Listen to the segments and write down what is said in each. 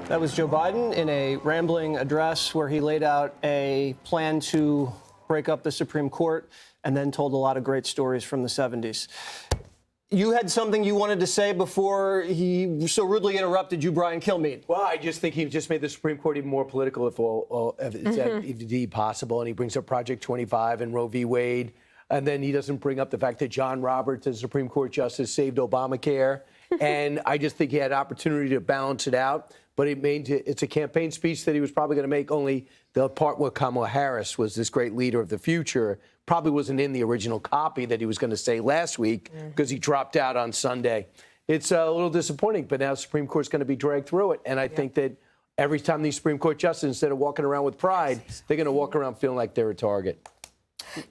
That was Joe Biden in a rambling address where he laid out a plan to break up the Supreme Court and then told a lot of great stories from the 70s. You had something you wanted to say before he so rudely interrupted you, Brian Kilmeade. Well, I just think he just made the Supreme Court even more political if it's indeed possible. And he brings up Project 25 and Roe v. Wade. And then he doesn't bring up the fact that John Roberts, as Supreme Court justice, saved Obamacare. And I just think he had an opportunity to balance it out. But it's a campaign speech that he was probably going to make, only the part where Kamala Harris was this great leader of the future probably wasn't in the original copy that he was going to say last week because he dropped out on Sunday. It's a little disappointing, but now the Supreme Court's going to be dragged through it. And I think that every time these Supreme Court justices, instead of walking around with pride, they're going to walk around feeling like they're a target.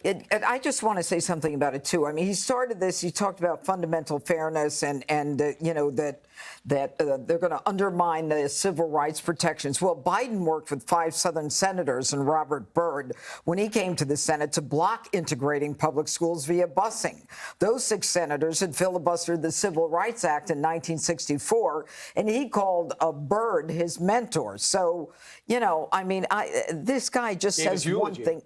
And I just want to say something about it, too. I mean, he started this. He talked about fundamental fairness and you know, that they're going to undermine the civil rights protections. Well, Biden worked with 5 Southern senators and Robert Byrd when he came to the Senate to block integrating public schools via busing. Those 6 senators had filibustered the Civil Rights Act in 1964, and he called Byrd his mentor. So, you know, I mean, this guy just says one thing.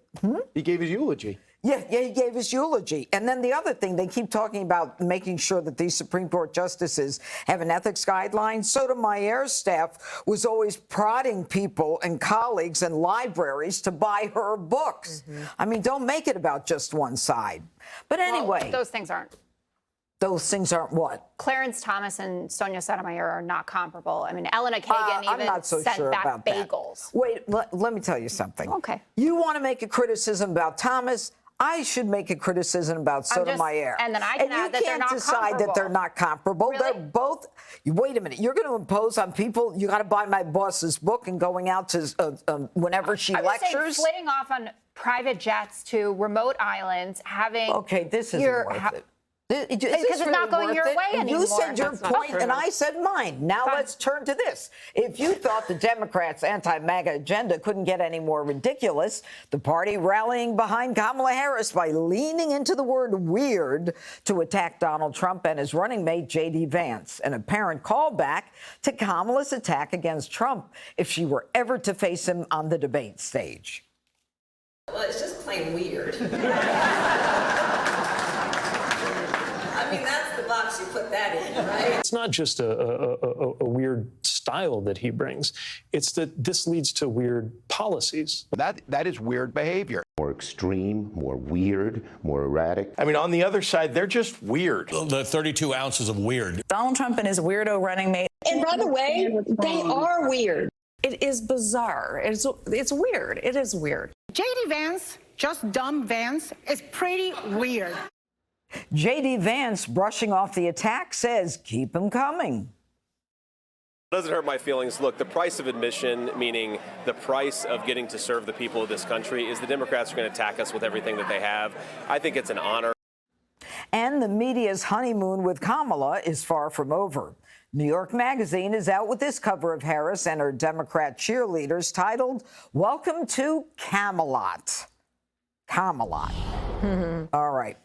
He gave his eulogy. Yeah, he gave his eulogy. And then the other thing, they keep talking about making sure that these Supreme Court justices have an ethics guideline. Sotomayor's staff was always prodding people and colleagues and libraries to buy her books. I mean, don't make it about just one side. But anyway. Well, those things aren't. Those things aren't what? Clarence Thomas and Sonia Sotomayor are not comparable. I mean, Elena Kagan even sent back bagels. Wait, let me tell you something. Okay. You want to make a criticism about Thomas? I should make a criticism about Sotomayor. And then I can add that they're not comparable. You can't decide that they're not comparable. Really? They're both. Wait a minute. You're going to impose on people, you got to buy my boss's book and going out to whenever she lectures? I'm just saying, flitting off on private jets to remote islands, having. Okay, this isn't worth it. Because it's not going your way anymore. You said your point and I said mine. Now let's turn to this. If you thought the Democrats' anti-MAGA agenda couldn't get any more ridiculous, the party rallying behind Kamala Harris by leaning into the word weird to attack Donald Trump and his running mate, J.D. Vance, an apparent callback to Kamala's attack against Trump if she were ever to face him on the debate stage. Well, it's just plain weird. I mean, that's the box you put that in, right? It's not just a weird style that he brings. It's that this leads to weird policies. That is weird behavior. More extreme, more weird, more erratic. I mean, on the other side, they're just weird. The 32 ounces of weird. Donald Trump and his weirdo running mate. And by the way, they are weird. It is bizarre. It's weird. It is weird. J.D. Vance, just dumb Vance, is pretty weird. J.D. Vance, brushing off the attack, says keep him coming. It doesn't hurt my feelings. Look, the price of admission, meaning the price of getting to serve the people of this country, is the Democrats are going to attack us with everything that they have. I think it's an honor. And the media's honeymoon with Kamala is far from over. New York Magazine is out with this cover of Harris and her Democrat cheerleaders titled, "Welcome to Camelot." Camelot. All right.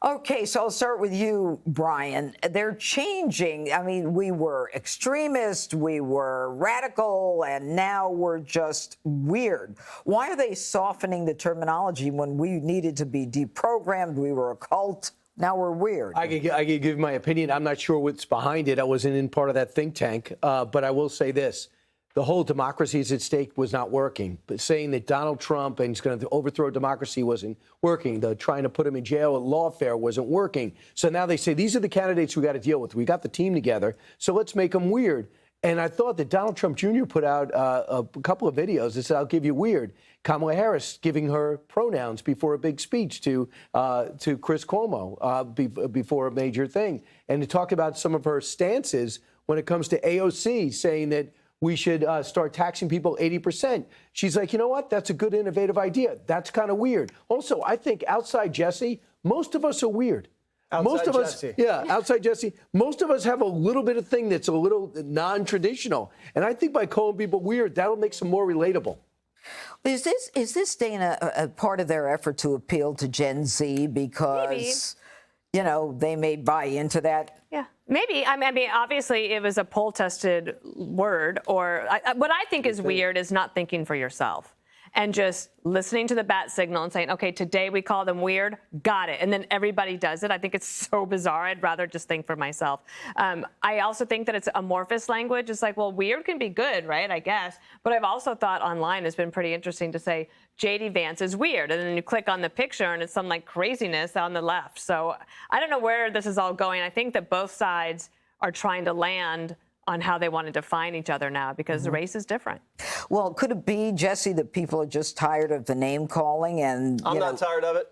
Okay, so I'll start with you, Brian. They're changing. I mean, we were extremist, we were radical, and now we're just weird. Why are they softening the terminology when we needed to be deprogrammed? We were a cult. Now we're weird. I could give my opinion. I'm not sure what's behind it. I wasn't in part of that think tank. But I will say this. The whole democracy is at stake was not working. But saying that Donald Trump and he's going to overthrow democracy wasn't working. The trying to put him in jail at lawfare wasn't working. So now they say these are the candidates we got to deal with. We got the team together, so let's make them weird. And I thought that Donald Trump Jr. put out a couple of videos that said, "I'll give you weird." Kamala Harris giving her pronouns before a big speech to Chris Cuomo before a major thing, and to talk about some of her stances when it comes to AOC, saying that we should start taxing people 80%. She's like, you know what? That's a good, innovative idea. That's kind of weird. Also, I think outside Jesse, most of us are weird. Outside Jesse. Most of us have a little bit of thing that's a little non-traditional. And I think by calling people weird, that'll make them more relatable. Is this, Dana, a part of their effort to appeal to Gen Z because, Maybe. you know, they may buy into that? Yeah. Maybe. I mean, obviously, it was a poll-tested word. Or what I think is weird is not thinking for yourself and just listening to the bat signal and saying, okay, today we call them weird. Got it. And then everybody does it. I think it's so bizarre. I'd rather just think for myself. I also think that it's amorphous language. It's like, well, weird can be good, right? I guess. But I've also thought online it's been pretty interesting to say J.D. Vance is weird. And then you click on the picture and it's some like craziness on the left. So I don't know where this is all going. I think that both sides are trying to land on how they want to define each other now because the race is different. Well, could it be, Jesse, that people are just tired of the name calling? And I'm not tired of it.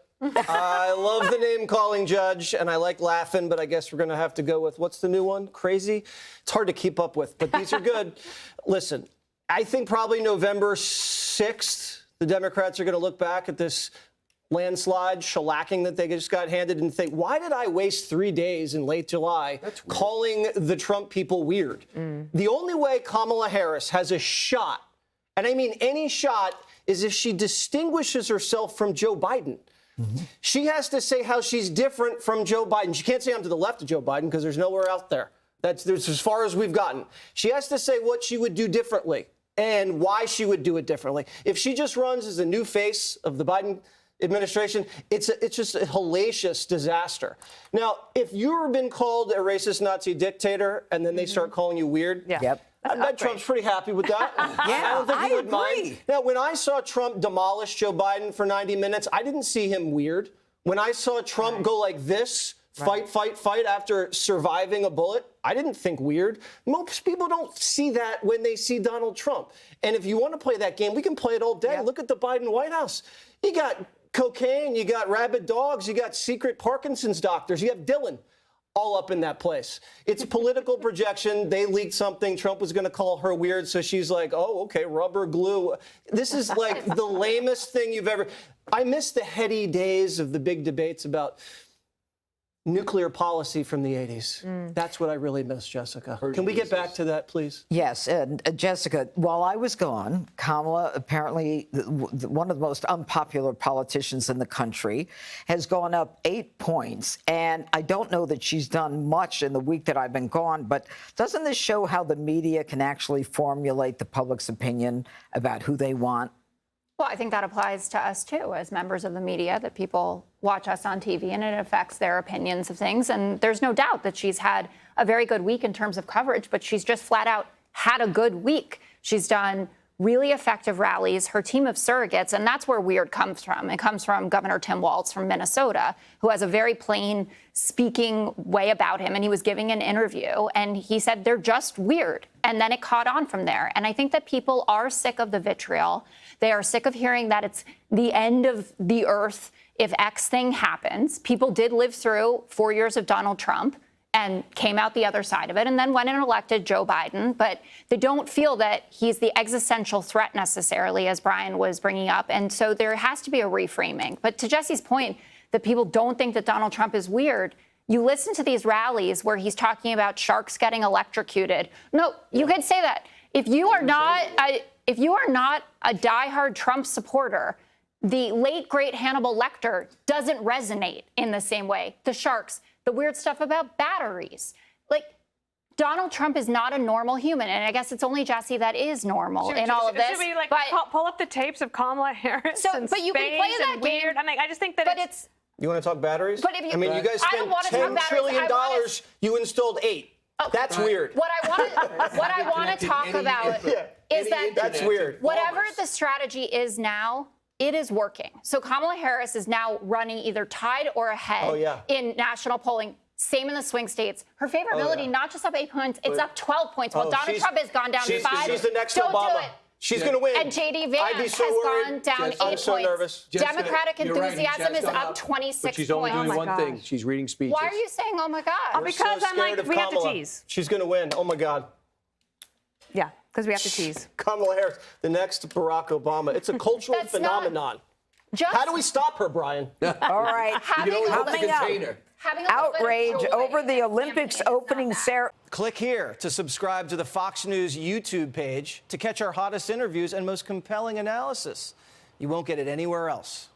I love the name calling, Judge, and I like laughing, but I guess we're going to have to go with, what's the new one? Crazy? It's hard to keep up with, but these are good. Listen, I think probably November 6th, the Democrats are going to look back at this landslide shellacking that they just got handed and think, why did I waste 3 days in late July calling the Trump people weird? The only way Kamala Harris has a shot, and I mean any shot, is if she distinguishes herself from Joe Biden. She has to say how she's different from Joe Biden. She can't say I'm to the left of Joe Biden because there's nowhere out there. That's as far as we've gotten. She has to say what she would do differently and why she would do it differently. If she just runs as a new face of the Biden administration, it's just a hellacious disaster. Now, if you've been called a racist Nazi dictator and then they start calling you weird, I bet Trump's pretty happy with that. I don't think he would mind. Now, when I saw Trump demolish Joe Biden for 90 minutes, I didn't see him weird. When I saw Trump go like this, fight after surviving a bullet, I didn't think weird. Most people don't see that when they see Donald Trump. And if you want to play that game, we can play it all day. Look at the Biden White House. You got cocaine, you got rabid dogs, you got secret Parkinson's doctors, you have Dylan all up in that place. It's political projection. They leaked something. Trump was going to call her weird, so she's like, oh, okay, rubber glue. This is like the lamest thing you've ever... I miss the heady days of the big debates about nuclear policy from the 80s. That's what I really miss, Jessica. Can we get back to that, please? Yes. And Jessica, while I was gone, Kamala, apparently one of the most unpopular politicians in the country, has gone up 8 points. And I don't know that she's done much in the week that I've been gone, but doesn't this show how the media can actually formulate the public's opinion about who they want? Well, I think that applies to us, too, as members of the media, that people watch us on TV and it affects their opinions of things. And there's no doubt that she's had a very good week in terms of coverage, but she's just flat out had a good week. She's done really effective rallies, her team of surrogates, and that's where weird comes from. It comes from Governor Tim Walz from Minnesota, who has a very plain speaking way about him. And he was giving an interview and he said, they're just weird. And then it caught on from there. And I think that people are sick of the vitriol. They are sick of hearing that it's the end of the earth if X thing happens. People did live through 4 years of Donald Trump and came out the other side of it and then went and elected Joe Biden. But they don't feel that he's the existential threat necessarily, as Brian was bringing up. And so there has to be a reframing. But to Jesse's point, that people don't think that Donald Trump is weird. You listen to these rallies where he's talking about sharks getting electrocuted. No, you could say that. If you are not a diehard Trump supporter, the late, great Hannibal Lecter doesn't resonate in the same way. The sharks, the weird stuff about batteries. Like, Donald Trump is not a normal human, and I guess it's only Jesse that is normal in all of this. Should we pull up the tapes of Kamala Harris? But you can play that game. Weird. I mean, I just think that it's. You want to talk batteries? But if you, I mean, you guys spent $10 trillion. You installed 8. That's weird. What I want to talk about is that that's weird. Whatever the strategy is now, it is working. So Kamala Harris is now running either tied or ahead in national polling. Same in the swing states. Her favorability not just up 8 points, it's up 12 points. While Donald Trump has gone down 5. She's the next Don't Obama. Do it. She's going to win. And J.D. Vance has gone down 8 points. I'm so nervous. Democratic enthusiasm is up 26 but she's only points. doing one thing. She's reading speeches. Why are you saying, oh, my God? Because I'm like, we have to tease. She's going to win. Oh, my God. Yeah, because we have to tease. Kamala Harris, the next Barack Obama. It's a cultural phenomenon. How do we stop her, Brian? All right. Outrage over the Olympics opening ceremony. Click here to subscribe to the Fox News YouTube page to catch our hottest interviews and most compelling analysis. You won't get it anywhere else.